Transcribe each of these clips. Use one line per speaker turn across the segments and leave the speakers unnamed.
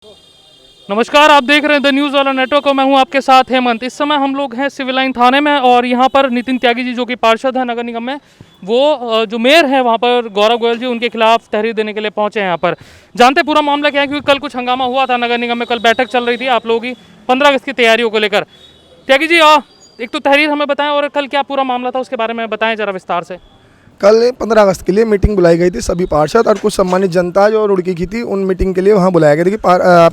नमस्कार, आप देख रहे हैं द न्यूज़ वाला नेटवर्क और मैं हूं आपके साथ हेमंत। इस समय हम लोग हैं सिविल लाइन थाने में और यहां पर नितिन त्यागी जी जो कि पार्षद हैं नगर निगम में, वो जो मेयर हैं वहां पर गौरव गोयल जी, उनके खिलाफ तहरीर देने के लिए पहुंचे हैं यहाँ पर। जानते पूरा मामला क्या है, क्योंकि कल कुछ हंगामा हुआ था नगर निगम में, कल बैठक चल रही थी आप लोगों की 15 अगस्त की तैयारियों को लेकर। त्यागी जी एक तो तहरीर हमें बताएं और कल क्या पूरा मामला था उसके बारे में बताएं जरा विस्तार से।
कल 15 अगस्त के लिए मीटिंग बुलाई गई थी, सभी पार्षद और कुछ सम्मानित जनता जो रुड़की की थी उन मीटिंग के लिए वहाँ बुलाया गया था कि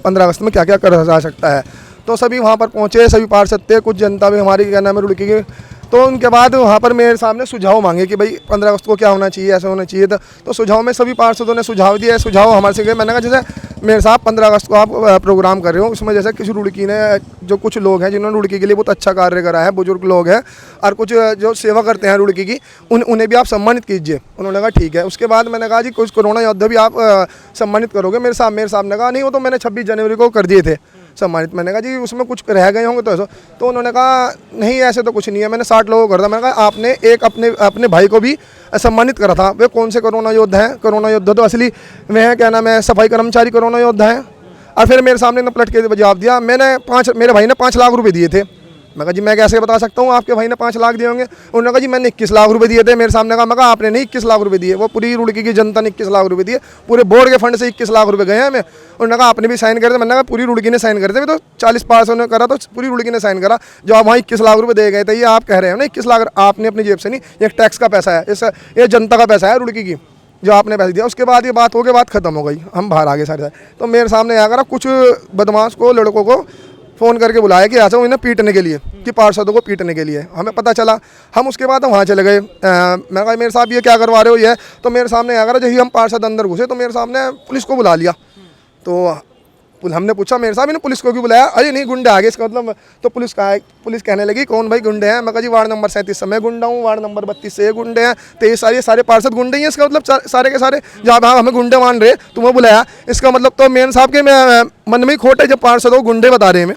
15 अगस्त में क्या क्या करा जा सकता है। तो सभी वहाँ पर पहुँचे, सभी पार्षद थे, कुछ जनता भी हमारी क्या नाम है रुड़की की। तो उनके बाद वहाँ पर मेरे सामने सुझाव मांगे कि भाई 15 अगस्त को क्या होना चाहिए, ऐसा होना चाहिए था। तो सुझाव में सभी पार्षदों ने सुझाव दिए, सुझाव हमारे से गए। मैंने कहा जैसे मेरे साहब 15 अगस्त को आप प्रोग्राम कर रहे हो, उसमें जैसे किसी रुड़की ने जो कुछ लोग हैं जिन्होंने रुड़की के लिए बहुत अच्छा कार्य करा है, बुजुर्ग लोग हैं और कुछ जो सेवा करते हैं रुड़की की, उन्हें भी आप सम्मानित कीजिए। उन्होंने कहा ठीक है। उसके बाद मैंने कहा जी कुछ कोरोना योद्धा भी आप सम्मानित करोगे मेरे साहब ने कहा नहीं, वो तो मैंने 26 जनवरी को कर दिए थे सम्मानित। मैंने कहा जी उसमें कुछ रह गए होंगे तो उन्होंने कहा नहीं ऐसे तो कुछ नहीं है, मैंने 60 लोगों को कर दिया। मैंने कहा आपने एक अपने भाई को भी सम्मानित करा था, वे कौन से कोरोना योद्धा हैं? कोरोना योद्धा तो असली वे हैं, क्या नाम है, सफाई कर्मचारी कोरोना योद्धा हैं। और फिर मेरे सामने ने पलट के जवाब दिया, मेरे भाई ने 5 लाख रुपये दिए थे। मैं कहा जी मैं कैसे बता सकता हूँ आपके भाई ने 5 लाख दिए होंगे? उन्होंने कहा जी मैंने 21 लाख रुपए दिए थे मेरे सामने। कहा मैं कहा आपने नहीं 21 लाख रुपए दिए, वो पूरी रुड़की की जनता ने 21 लाख रुपए दिए, पूरे बोर्ड के फंड से 21 लाख रुपए गए हैं हमें। उन्होंने कहा आपने भी साइन करे थे। मैंने कहा पूरी रुड़की ने साइन करे थे, तो 40 पार्षदों ने करा तो पूरी रुड़की ने साइन करा। जो आप वहाँ 21 लाख रुपये दे गए थे, ये आप कह रहे हो ना 21 लाख आपने अपनी जेब से नहीं, ये टैक्स का पैसा है, ये जनता का पैसा है रुड़की की जो आपने पैसे दिया। उसके बाद ये बात हो गई, बात खत्म हो गई, हम बाहर आ गए सारे। तो मेरे सामने आकर कुछ बदमाश को, लड़कों को फ़ोन करके बुलाया कि ऐसा इन्हें पीटने के लिए, कि पार्षदों को पीटने के लिए। हमें पता चला, हम उसके बाद वहाँ चले गए। मैं कहा मेरे साहब ये क्या करवा रहे हो ये? तो मेरे सामने आकर जब हम पार्षद अंदर घुसे तो मेरे सामने पुलिस को बुला लिया। तो हमने पूछा मेरे साहब इन्हें पुलिस को क्यों बुलाया? अरे नहीं गुंडे आ गए इसका मतलब। तो पुलिस कहने लगी कौन भाई गुंडे हैं? मैं कहा जी वार्ड नंबर 37 से मैं गुंडा हूँ, वार्ड नंबर 32 से गुंडे हैं, 23 सारे पार्षद गुंडे ही हैं। इसका मतलब सारे के सारे जहाँ आप हमें गुंडे मान रहे तुम्हें बुलाया, इसका मतलब तो मेन साहब के मन में ही खोट है जब पार्षदों को गुंडे बता रहे हैं।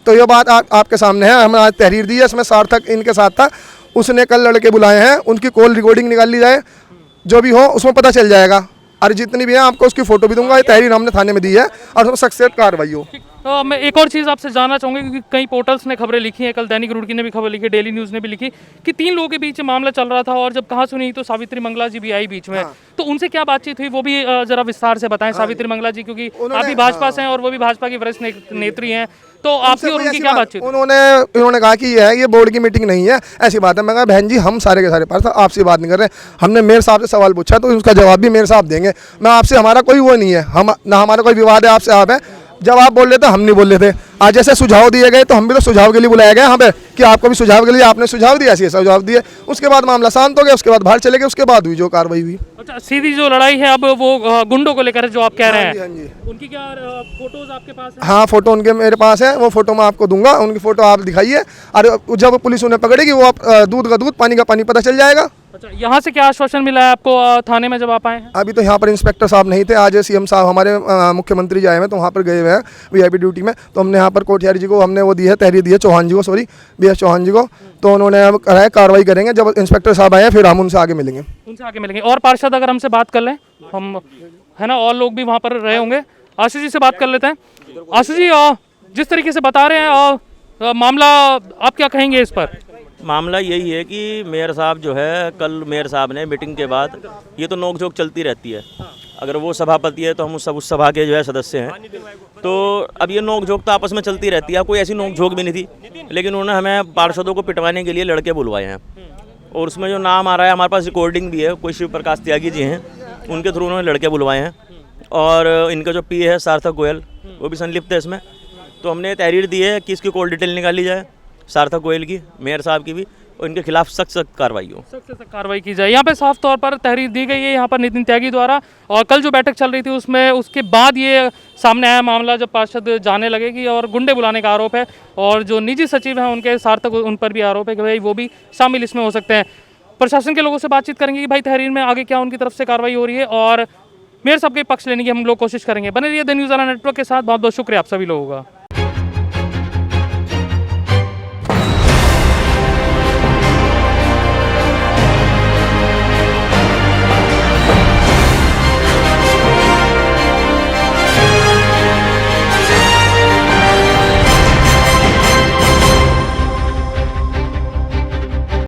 तो ये बात आपके सामने है। हमने आज तहरीर दी है, इसमें सार्थक इनके साथ था, उसने कल लड़के बुलाए हैं, उनकी कॉल रिकॉर्डिंग निकाल ली जाए, जो भी हो उसमें पता चल जाएगा। और जितनी भी है आपको उसकी फोटो भी दूंगा। ये तहरीर हमने थाने में दी है और उसमें सख्त कार्रवाई हो।
तो मैं एक और चीज़ आपसे जानना चाहूँगा, क्योंकि कई पोर्टल्स ने खबरें लिखी हैं, कल दैनिक रुड़की ने भी खबर लिखी, डेली न्यूज़ ने भी लिखी कि 3 लोगों के बीच मामला चल रहा था और जब कहा सुनी तो सावित्री मंगला जी भी आई बीच में। तो उनसे क्या बातचीत हुई वो भी जरा विस्तार से बताएं। सावित्री मंगला जी, क्योंकि आप भी भाजपा से हैं और वो भी भाजपा की वरिष्ठ नेत्री हैं, तो आपकी और उनकी क्या बातचीत?
उन्होंने कहा कि ये बोर्ड की मीटिंग नहीं है, ऐसी बात है। मैं कहा बहन जी हम सारे के सारे पास आपसे बात नहीं कर रहे, हमने मेयर साहब से सवाल पूछा तो उसका जवाब भी मेयर साहब देंगे। मैं आपसे, हमारा कोई वो नहीं है, हम ना हमारा कोई विवाद है आपसे। आप है जब आप बोल रहे थे हम नहीं बोल रहे थे। आज जैसे सुझाव दिए गए तो हम भी तो सुझाव के लिए बुलाया गया यहाँ पे कि आपको भी सुझाव के लिए आपने सुझाव दिया, ऐसे सुझाव दिए। उसके बाद मामला शांत हो गया, उसके बाद बाहर चले गए, उसके बाद हुई जो कार्रवाई हुई।
अच्छा, सीधी जो लड़ाई है अब वो गुंडों को लेकर जो आप कह रहे हैं।
हाँ जी।
उनकी क्या फोटोज आपके पास है?
हाँ फोटो उनके मेरे पास है, वो फोटो मैं आपको दूंगा, उनकी फोटो आप दिखाइए और जब पुलिस उन्हें पकड़ेगी वो आप दूध का दूध पानी का पानी पता चल जाएगा।
अच्छा, यहाँ से क्या आश्वासन मिला है आपको थाने में जब आप आए हैं?
अभी तो यहाँ पर इंस्पेक्टर साहब नहीं थे, आज सीएम साहब हमारे मुख्यमंत्री जी आए हैं तो वहाँ पर गए हुए हैं वीआईपी ड्यूटी में। तो हमने यहाँ पर कोठियारी जी को हमने वो दी है, तहरीर दी है, चौहान जी को, सॉरी BS चौहान जी को। तो उन्होंने अब कहा है कार्रवाई करेंगे, जब इंस्पेक्टर साहब आए फिर हम उनसे आगे मिलेंगे।
और पार्षद अगर हमसे बात कर लें हम, है ना, और लोग भी वहाँ पर रहे होंगे। आशीष जी से बात कर लेते हैं। आशीष जी जिस तरीके से बता रहे हैं मामला, आप क्या कहेंगे इस पर?
मामला यही है कि मेयर साहब जो है, कल मेयर साहब ने मीटिंग के बाद, ये तो नोक-झोंक चलती रहती है, अगर वो सभापति है तो हम उस सभा के जो है सदस्य हैं, तो अब ये नोक-झोंक तो आपस में चलती रहती है। अब कोई ऐसी नोक-झोंक भी नहीं थी, लेकिन उन्होंने हमें पार्षदों को पिटवाने के लिए लड़के बुलवाए हैं और उसमें जो नाम आ रहा है, हमारे पास रिकॉर्डिंग भी है, कोई शिव प्रकाश त्यागी जी हैं, उनके थ्रू उन्होंने लड़के बुलवाए हैं और इनका जो पी है सार्थक गोयल, वो भी संलिप्त है इसमें। तो हमने तहरीर दी है कि इसकी कॉल डिटेल निकाली जाए, सार्थक गोयल की, मेयर साहब की भी, और इनके खिलाफ सख्त कार्रवाई हो,
सख्त कार्रवाई की जाए। यहाँ पे साफ तौर पर तहरीर दी गई है यहाँ पर नितिन त्यागी द्वारा। और कल जो बैठक चल रही थी उसमें उसके बाद ये सामने आया मामला, जब पार्षद जाने लगेगी और गुंडे बुलाने का आरोप है और जो निजी सचिव हैं उनके सार्थक, उन पर भी आरोप है कि भाई वो भी शामिल इसमें हो सकते हैं। प्रशासन के लोगों से बातचीत करेंगे कि भाई तहरीर में आगे क्या उनकी तरफ से कार्रवाई हो रही है और मेयर साहब के पक्ष लेने की हम लोग कोशिश करेंगे। बने रहिए द न्यूज़ वाला नेटवर्क के साथ। बहुत बहुत शुक्रिया आप सभी लोगों का।